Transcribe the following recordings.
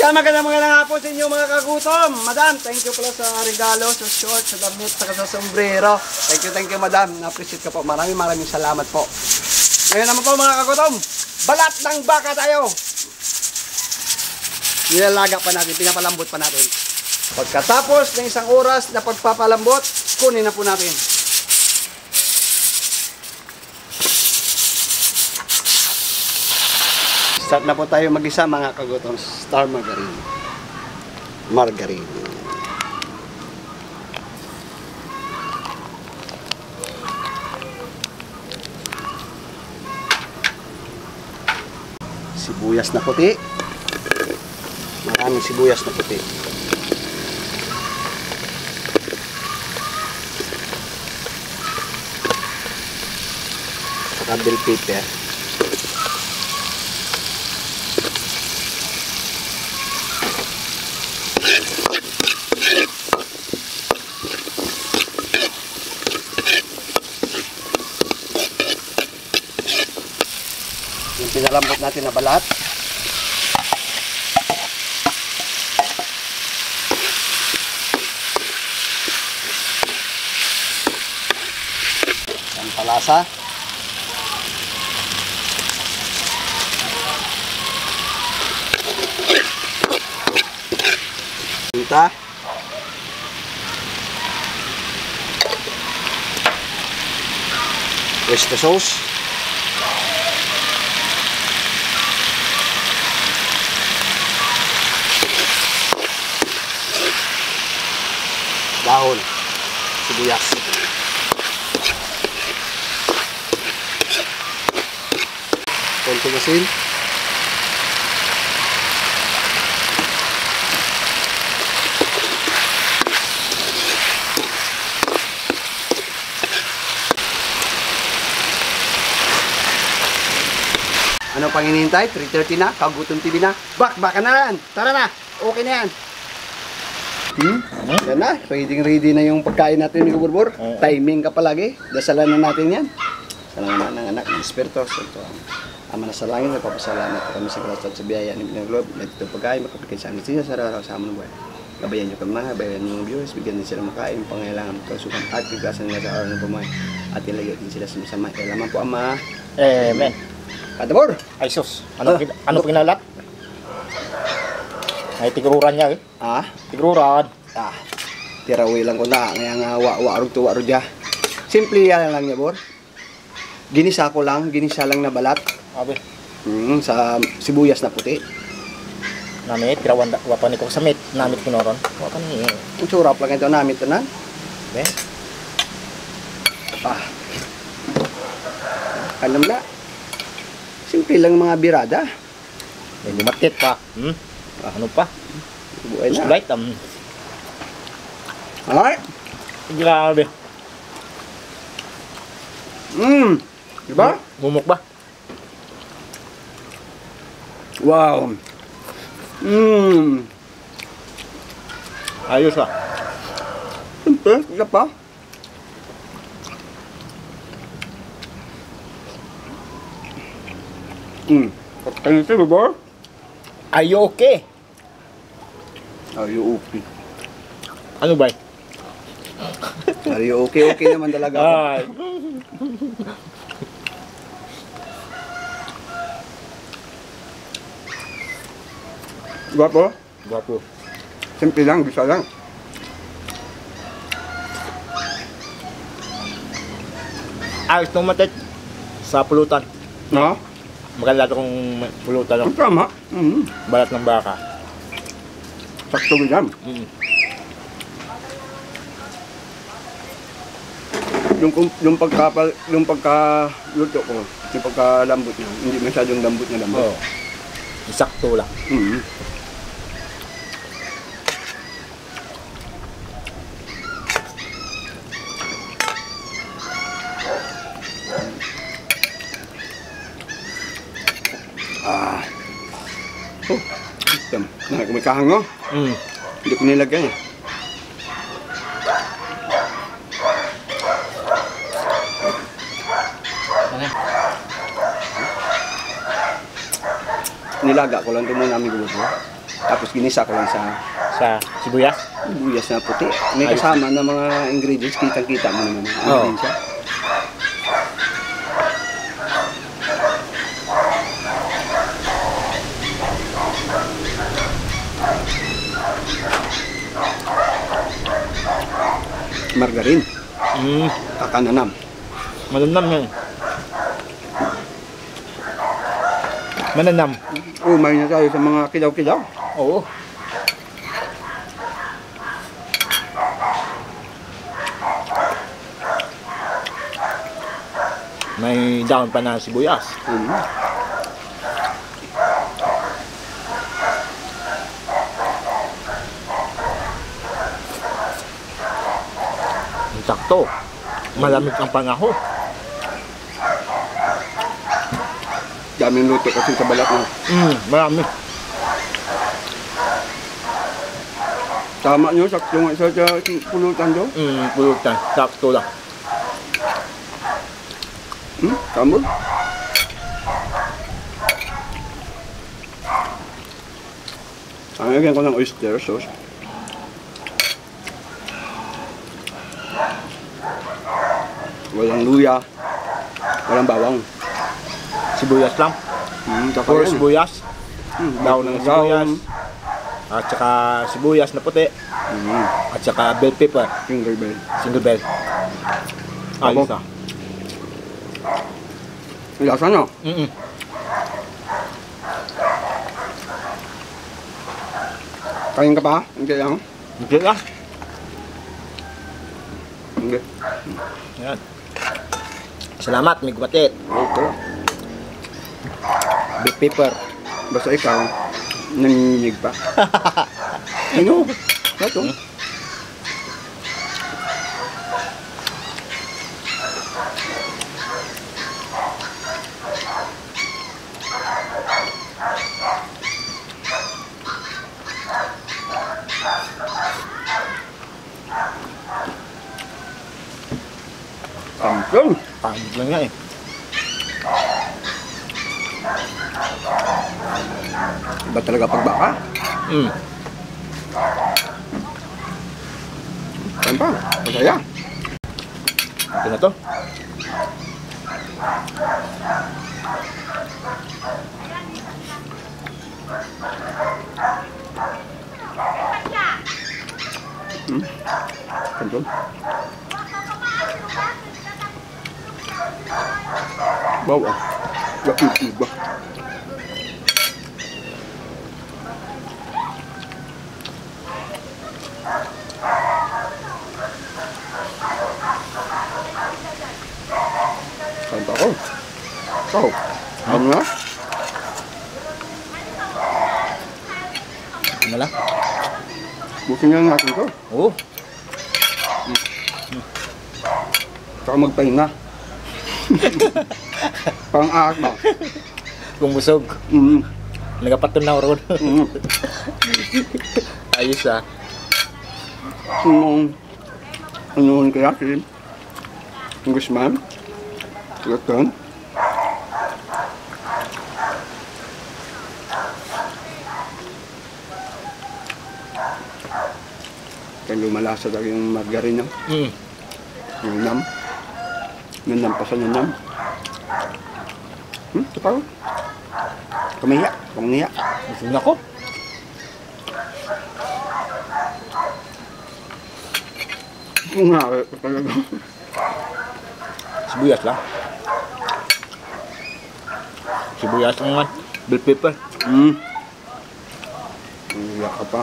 Yan, magandang hapon sa inyo mga kagutom. Madam, thank you pala sa regalo, sa short, sa damit, sa sombrero. Thank you madam. Na-appreciate ka po. Maraming salamat po. Ngayon naman po mga kagutom, balat ng baka tayo. Nilalaga pa natin, pinapalambot pa natin. Pagkatapos ng isang oras na pagpapalambot, kunin na po natin. Start na po tayo mag-isa mga kagutom. Star margarine. Margarine. Sibuyas na puti. Maraming sibuyas na puti. Saka bell pepper. Yung pinalambot natin na balat. Sampalasa. Tinta. Oyster sauce. Dahon, sibuyas. Konting asin. Ano pang hinihintay? 3:30 na, Kagutom TV na. Baka na yan. Tara na. Okay na yan. Yan na, ready na yung pagkain natin ni Burbur. Timing ka palagi. Dasalan na natin yan. Salamat ng anak ng Espiritu Santo. Ama na sa langit, nagpapasalamat kami sa grasya at sa biyaya ni Pinaglob. At ito pagkain, makapagkain sa amin siya sa araw sa amon buhay. Gabayan nyo kami, gabayan nyo mga viewers, bigyan din sila makain, pangailangan, kasukan at kagasan nila sa araw ng buhay. At ilagay din sila sa masama. Kailangan po, Ama. Amen. Kadabor! Ay sus, ano pinalat? Ay tigururan niya eh. Ah? Tigururan. Ah, tiraway lang ko na. Ngayon nga, warog to warog dya. Simple yan lang niya, Bor. Ginisa ko lang, ginisa lang na balat. Abi. Sa sibuyas na puti. Namit, tirawan wapan ko sa mit. Namit ko noron. Wapan ni. Ang surap lang ito namit na. Be. Ah. Alam na. Simple lang mga birada. May lumatit pa. Ano pa? Buhay na. Light Alright. Grabe. Diba? Bumuk ba? Wow. Ayos ah. Simple, isa pa. Pagkain ito, Bor? Are you okay? Are you okay? Ano ba? Are you okay? Okay naman talaga ako. Ay. Gwapo? Gwapo. Simple lang, bisa lang. Ayos nung matit sa pulutan. No? Maganda kong pulutan lang. Ang tama. Balat ng baka. Sakto yan. Yung pagka-luto ko, yung pagkalambot niya, hindi masyadong lambot na lambot. Oo. Sakto lang. May kahang, no? Hindi ko nilagyan eh. Nilaga ko lang ito muna aming gulo. Tapos ginisa ko lang sa Sa sibuyas. buyas na puti. May Ayos. kasama na mga ingredients. Kitang-kita mo naman. Oo. Ano siya? Margarin. Kakananam. Mananam yan. Mananam. Umay na tayo sa mga kilaw-kilaw. Oo. May daon pa na sibuyas. Sakto. Malamig ang panahon. Daming luto kasi sa balat mo. Marami. Tama nyo, sakto nga sa pulutan doon. Pulutan. Sakto lang. Tama. Lagyan ko ng oyster sauce. Walang luya. Walang bawang. Sibuyas lang. Puro sibuyas. Daon ng sibuyas. At saka sibuyas na puti. At saka bell pepper. Finger bell. Single bell. Ayos ah. Lasa no? Kain ka pa? Hindi lang. Hindi lang. Hindi. Yan. Salamat, may gumatit. Okay. Bell pepper. Basta ikaw, nanginginig pa. Ano? Ito. Kampiyon! Pangit lang nga eh. Iba talaga pagbaka. Saan pa? Masaya. Ito na to. Kampiyon. Wow ah. Iba. Saan pa ako? Ikaw? Ano na? Ano lang? Bukin nga natin ito. Oo. Saka magpahinga. Pang-ahak ba? Kung busog. Nagapatunaw ron. Ayos ah. Anuhun kaya si Guzman? Luton? Kaya lumalasa talaga yung margarine niya. Yung nam. Nanam pa sa nanam. Ito pa rin. Kumiya. Kumiya. Busog na ko. Kung nga, talaga. Sibuyas lang. Sibuyas lang man. Bell pepper. Kumiya ka pa.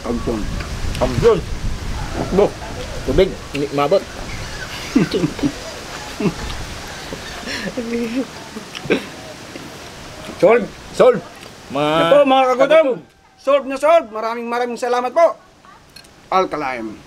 Kampiyon. Kampiyon. Bo. Tubig. Hindi mabot. Solve! Solve. Ito mga kagutom! Solve na solve! Maraming salamat po! Alkaline.